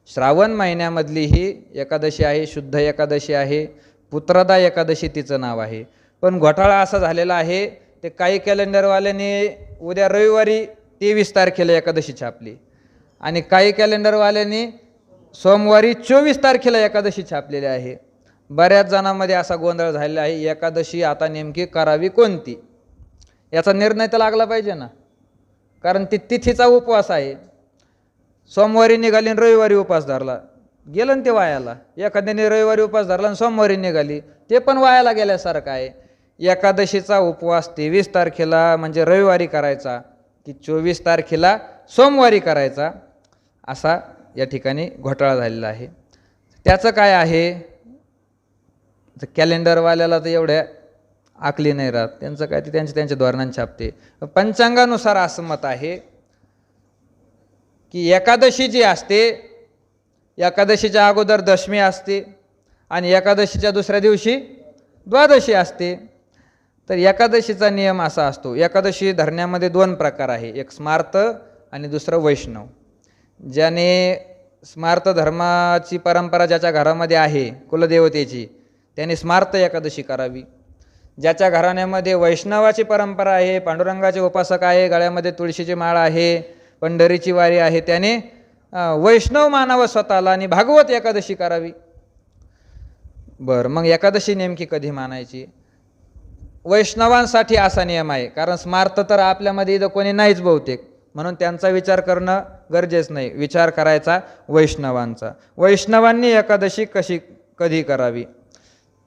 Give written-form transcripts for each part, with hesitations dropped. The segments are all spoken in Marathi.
श्रावण महिन्यामधली ही एकादशी आहे, शुद्ध एकादशी आहे, पुत्रदा एकादशी तिचं नाव आहे. पण घोटाळा असा झालेला आहे, ते काही कॅलेंडरवाल्याने उद्या रविवारी 23 तारखेला एकादशी छापली आणि काही कॅलेंडरवाल्यांनी सोमवारी 24 तारखेला एकादशी छापलेली आहे. बऱ्याच जणांमध्ये असा गोंधळ झालेला आहे. एकादशी आता नेमकी करावी कोणती याचा निर्णय तर लागला पाहिजे ना, कारण ती तिथीचा उपवास आहे. सोमवारी निघाली आणि रविवारी उपवास धरला, गेलं ना ते वायाला. एखाद्याने रविवारी उपवास धरला आणि सोमवारी निघाली, ते पण वायाला गेल्यासारखं आहे. एकादशीचा उपवास 23 तारखेला म्हणजे रविवारी करायचा की 24 तारखेला सोमवारी करायचा, असा या ठिकाणी घोटाळा झालेला आहे. त्याचं काय आहे, कॅलेंडरवाल्याला तर एवढ्या आकली नाही राहत, त्यांचं काय ते त्यांच्या धोरणांनी छापते. पंचांगानुसार असं मत आहे की एकादशी जी असते, एकादशीच्या अगोदर दशमी असते आणि एकादशीच्या दुसऱ्या दिवशी द्वादशी असते. तर एकादशीचा नियम असा असतो, एकादशी धरण्यामध्ये 2 प्रकार आहे, एक स्मार्त आणि दुसरं वैष्णव. ज्याने स्मार्त धर्माची परंपरा ज्याच्या घरामध्ये आहे कुलदेवतेची, त्याने स्मार्त एकादशी करावी. ज्याच्या घराण्यामध्ये वैष्णवाची परंपरा आहे, पांडुरंगाचे उपासक आहे, गळ्यामध्ये तुळशीची माळ आहे, पंढरीची वारी आहे, त्याने वैष्णव मानावं स्वतःला आणि भागवत एकादशी करावी. बरं, मग एकादशी नेमकी कधी मानायची? वैष्णवांसाठी असा नियम आहे, कारण स्मार्त तर आपल्यामध्ये इथं कोणी नाहीच बहुतेक, म्हणून त्यांचा विचार करणं गरजेचं नाही. विचार करायचा वैष्णवांचा. वैष्णवांनी एकादशी कधी करावी?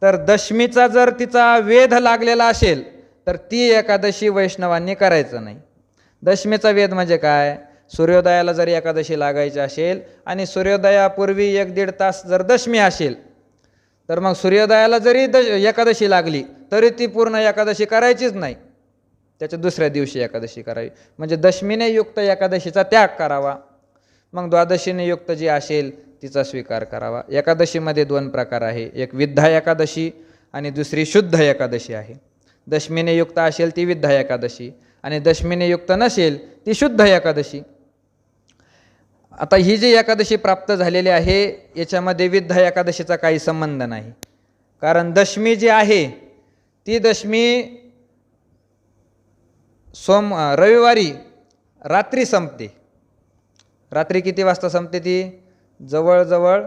तर दशमीचा जर तिचा वेध लागलेला असेल तर ती एकादशी वैष्णवांनी करायचं नाही. दशमीचा वेध म्हणजे काय? सूर्योदयाला जर एकादशी लागायची असेल आणि सूर्योदयापूर्वी 1-1.5 तास जर दशमी असेल, तर मग सूर्योदयाला जरी एकादशी लागली तरी ती पूर्ण एकादशी करायचीच नाही, त्याच्या दुसऱ्या दिवशी एकादशी करावी. म्हणजे दशमीने युक्त एकादशीचा त्याग करावा, मग द्वादशीने युक्त जी असेल तिचा स्वीकार करावा. एकादशीमध्ये 2 प्रकार आहे, एक विद्धा एकादशी आणि दुसरी शुद्ध एकादशी आहे. दशमीने युक्त असेल ती विद्धा एकादशी आणि दशमीने युक्त नसेल ती शुद्ध एकादशी. आता ही जी एकादशी प्राप्त झालेली आहे याच्यामध्ये विद्धा एकादशीचा काही संबंध नाही, कारण दशमी जी आहे ती दशमी रविवारी रात्री संपते. रात्री किती वाजता संपते ती? जवळजवळ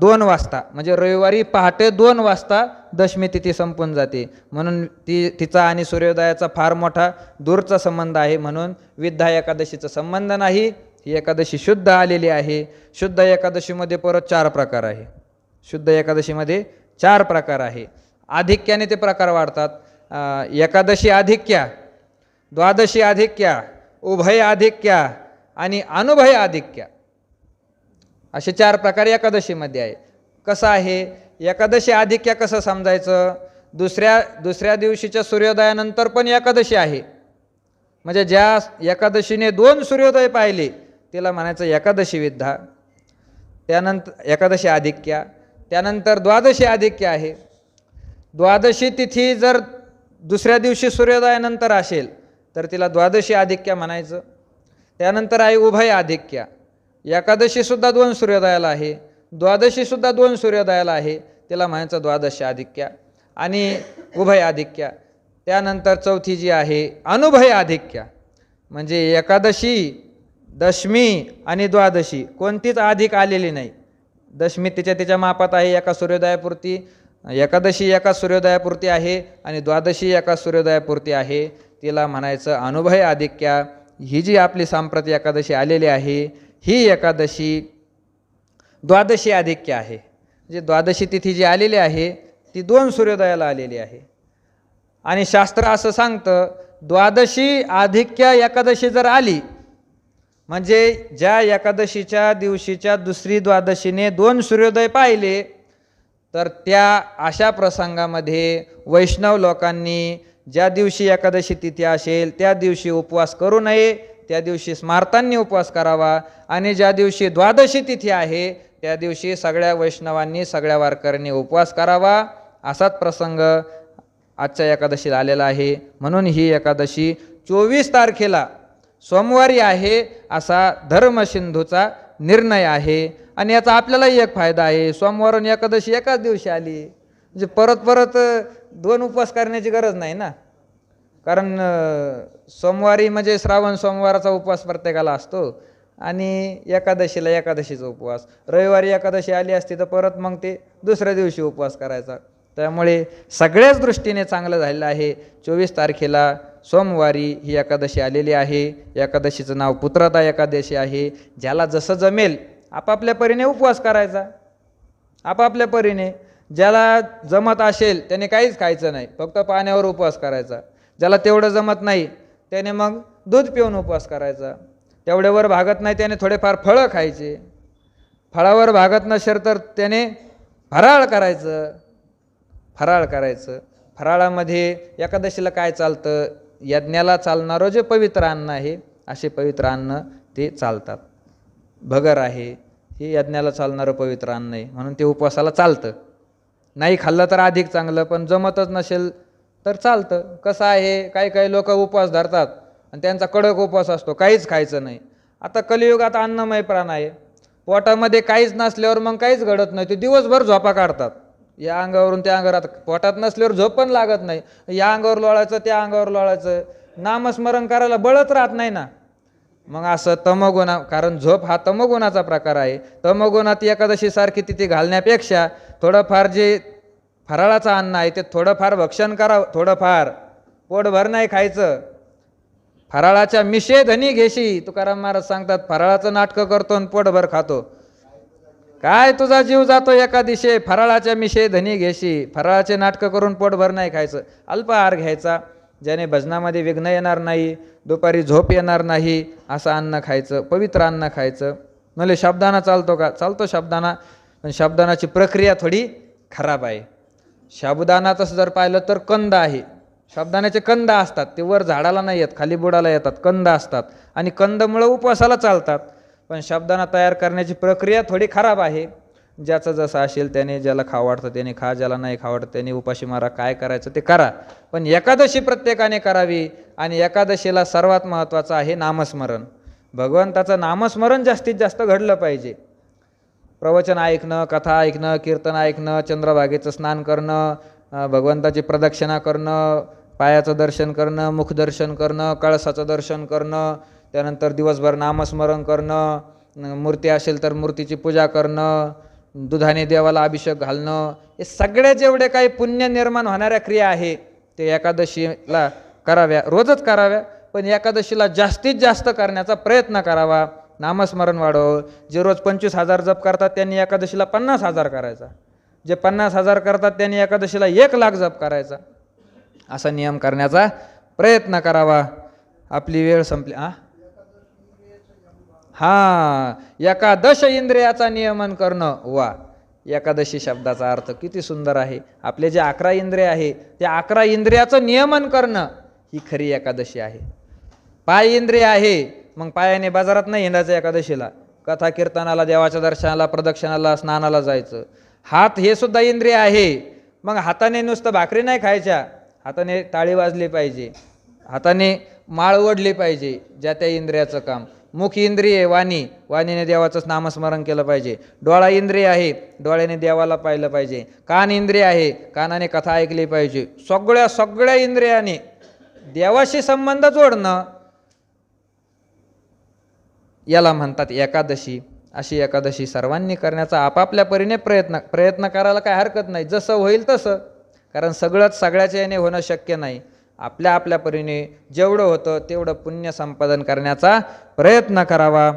2 वाजता, म्हणजे रविवारी पहाटे 2 वाजता दशमी तिथी संपून जाते. म्हणून तिचा आणि सूर्योदयाचा फार मोठा दूरचा संबंध आहे, म्हणून विद्धा एकादशीचा संबंध नाही. ही एकादशी शुद्ध आलेली आहे. शुद्ध एकादशीमध्ये परत 4 प्रकार आहे. शुद्ध एकादशीमध्ये 4 प्रकार आहे. आधिक्याने ते प्रकार वाढतात. एकादशी आधिक्या, द्वादशी आधिक्या, उभय आधिक्या आणि अनुभय आधिक्या, असे 4 प्रकार एकादशीमध्ये आहे. कसं आहे एकादशी आधिक्य कसं समजायचं? दुसऱ्या दिवशीच्या सूर्योदयानंतर पण एकादशी आहे, म्हणजे ज्या एकादशीने 2 सूर्योदय पाहिले तिला म्हणायचं एकादशी विद्धा. त्यानंतर एकादशी आधिक्या, त्यानंतर द्वादशी आधिक्य आहे. द्वादशी तिथी जर दुसऱ्या दिवशी सूर्योदयानंतर असेल तर तिला द्वादशी आधिक्य म्हणायचं. त्यानंतर आहे उभय आधिक्य, एकादशीसुद्धा 2 सूर्योदयाला आहे, द्वादशीसुद्धा 2 सूर्योदयाला आहे, तिला म्हणायचं द्वादशी आधिक्य आणि उभय आधिक्य. त्यानंतर चौथी जी आहे अनुभय आधिक्य, म्हणजे एकादशी, दशमी आणि द्वादशी कोणतीच अधिक आलेली नाही. दशमी तिच्या मापात आहे, एका सूर्योदयापुरती. एकादशी एका सूर्योदयापुरती आहे आणि द्वादशी एका सूर्योदयापुरती आहे, तिला म्हणायचं अनुभय आधिक्य. ही जी आपली सांप्रत एकादशी आलेली आहे ही एकादशी द्वादशी आधिक्य आहे. म्हणजे द्वादशी तिथी जी आलेली आहे ती 2 सूर्योदयाला आलेली आहे. आणि शास्त्र असं सांगतं द्वादशी आधिक्य एकादशी जर आली, म्हणजे ज्या एकादशीच्या दिवशीच्या दुसरी द्वादशीने 2 सूर्योदय पाहिले, तर त्या अशा प्रसंगामध्ये वैष्णव लोकांनी ज्या दिवशी एकादशी तिथी असेल त्या दिवशी उपवास करू नये, त्या दिवशी स्मार्तांनी उपवास करावा. आणि ज्या दिवशी द्वादशी तिथी आहे त्या दिवशी सगळ्या वैष्णवांनी, सगळ्या वारकऱ्यांनी उपवास करावा. असाच प्रसंग आजच्या एकादशीला आलेला आहे. म्हणून ही एकादशी 24 तारखेला सोमवारी आहे असा धर्मसिंधूचा निर्णय आहे आणि याचा आपल्यालाही एक फायदा आहे. सोमवार आणि एकादशी एकाच दिवशी आली, म्हणजे परत परत 2 उपवास करण्याची गरज नाही ना. कारण सोमवारी म्हणजे श्रावण सोमवाराचा उपवास प्रत्येकाला असतो आणि एकादशीला एकादशीचा उपवास. रविवारी एकादशी आली असती तर परत मग ते दुसऱ्या दिवशी उपवास करायचा. त्यामुळे सगळ्याच दृष्टीने चांगलं झालेलं आहे. 24 तारखेला सोमवारी ही एकादशी आलेली आहे. एकादशीचं नाव पुत्रदा एकादशी आहे. ज्याला जसं जमेल आपापल्या परीने उपवास करायचा, आपापल्या परीने. ज्याला जमत असेल त्याने काहीच खायचं नाही, फक्त पाण्यावर उपवास करायचा. ज्याला तेवढं जमत नाही त्याने मग दूध पिऊन उपवास करायचा. तेवढ्यावर भागत नाही त्याने थोडेफार फळं खायचे. फळावर भागत नसेल तर त्याने फराळ करायचं. फराळ करायचं. फराळामध्ये एकादशीला काय चालतं? यज्ञाला चालणारं जे पवित्र अन्न आहे असे पवित्र अन्न ते चालतात. भगर आहे, हे यज्ञाला चालणारं पवित्र अन्न आहे म्हणून ते उपवासाला चालतं. नाही खाल्लं तर अधिक चांगलं, पण जमतच नसेल तर चालतं. कसं आहे, काही काही लोक उपवास धरतात आणि त्यांचा कडक उपवास असतो, काहीच खायचं नाही. आता कलियुगात अन्नमय प्राण आहे. पोटामध्ये काहीच नसल्यावर मग काहीच घडत नाही, ते दिवसभर झोपा काढतात. या अंगावरून त्या अंगावर. आता पोटात नसल्यावर झोप पण लागत नाही, या अंगावर लोळायचं त्या अंगावर लोळायचं, नामस्मरण करायला बळच राहत नाही ना. मग असं तमोगुणा, कारण झोप हा तमोगुणाचा प्रकार आहे. तमोगुणात एकादशीसारखी तिथे घालण्यापेक्षा थोडंफार जे फराळाचं अन्न आहे ते थोडंफार भक्षण करावं. थोडंफार, पोटभर नाही खायचं. फराळाच्या मिशे धनी घेशी, तुकाराम महाराज सांगतात. फराळाचं नाटकं करतो आणि पोटभर खातो. काय तुझा जीव जातो एका दिशे, फराळाच्या मिशे धनी घेशी. फराळाचे नाटकं करून पोटभर नाही खायचं, अल्प आहार घ्यायचा. ज्याने भजनामध्ये विघ्न येणार नाही, दुपारी झोप येणार नाही असं अन्न खायचं, पवित्र अन्न खायचं. म्हणजे शब्दाना चालतो का? चालतो शब्दाना, पण शब्दानाची प्रक्रिया थोडी खराब आहे. साबुदाणा तसं जर पाहिलं तर कंद आहे. साबुदाण्याचे कंद असतात, ते वर झाडाला नाही येत, खाली बुडाला येतात, कंद असतात आणि कंदमुळं उपवासाला चालतात. पण साबुदाणा तयार करण्याची प्रक्रिया थोडी खराब आहे. ज्याचं जसं असेल त्याने, ज्याला खावं वाटतं त्याने खा, ज्याला नाही खावं वाटतं त्याने उपाशी मारा. काय करायचं ते करा, पण एकादशी प्रत्येकाने करावी. आणि एकादशीला सर्वात महत्त्वाचं आहे नामस्मरण. भगवंताचं नामस्मरण जास्तीत जास्त घडलं पाहिजे. प्रवचन ऐकणं, कथा ऐकणं, कीर्तन ऐकणं, चंद्रभागेचं स्नान करणं, भगवंताची प्रदक्षिणा करणं, पायाचं दर्शन करणं, मुखदर्शन करणं, कळसाचं दर्शन करणं, त्यानंतर दिवसभर नामस्मरण करणं, मूर्ती असेल तर मूर्तीची पूजा करणं, दुधाने देवाला अभिषेक घालणं, हे सगळे जेवढे काही पुण्य निर्माण होणाऱ्या क्रिया आहे ते एकादशीला कराव्या, रोजच कराव्या. पण एकादशीला जास्तीत जास्त करण्याचा प्रयत्न करावा. नामस्मरण वाढव. जे रोज 25,000 जप करतात त्यांनी एकादशीला 50,000 करायचा. जे 50,000 करतात त्यांनी एकादशीला 1,00,000 जप करायचा. असा नियम करण्याचा प्रयत्न करावा. आपली वेळ संपली. एकादश इंद्रियाचा नियमन करणं. वा, एकादशी शब्दाचा अर्थ किती सुंदर आहे. आपले जे 11 इंद्रिय आहे त्या 11 इंद्रियाचं नियमन करणं ही खरी एकादशी आहे. पाय इंद्रिय आहे, मग पायाने बाजारात नाही हिंडायचं एकादशीला, कथा कीर्तनाला, देवाच्या दर्शनाला, प्रदक्षिणाला, स्नानाला जायचं. हात हे सुद्धा इंद्रिय आहे, मग हाताने नुसतं भाकरी नाही खायच्या, हाताने टाळी वाजली पाहिजे, हाताने माळ ओढली पाहिजे, ज्या त्या इंद्रियाचं काम. मुख इंद्रिय वाणी, वाणीने देवाचं नामस्मरण केलं पाहिजे. डोळा इंद्रिय आहे, डोळ्याने देवाला पाहिलं पाहिजे. कान इंद्रिय आहे, कानाने कथा ऐकली पाहिजे. सगळ्या इंद्रियाने देवाशी संबंध जोडणं याला म्हणतात एकादशी. अशी एकादशी सर्वांनी करण्याचा आपापल्या परीने प्रयत्न करायला काय हरकत नाही, जसं होईल तसं. कारण सगळंच सगळ्याच्या याने होणं शक्य नाही. आपल्या परीने जेवढं होतं तेवढं पुण्य संपादन करण्याचा प्रयत्न करावा.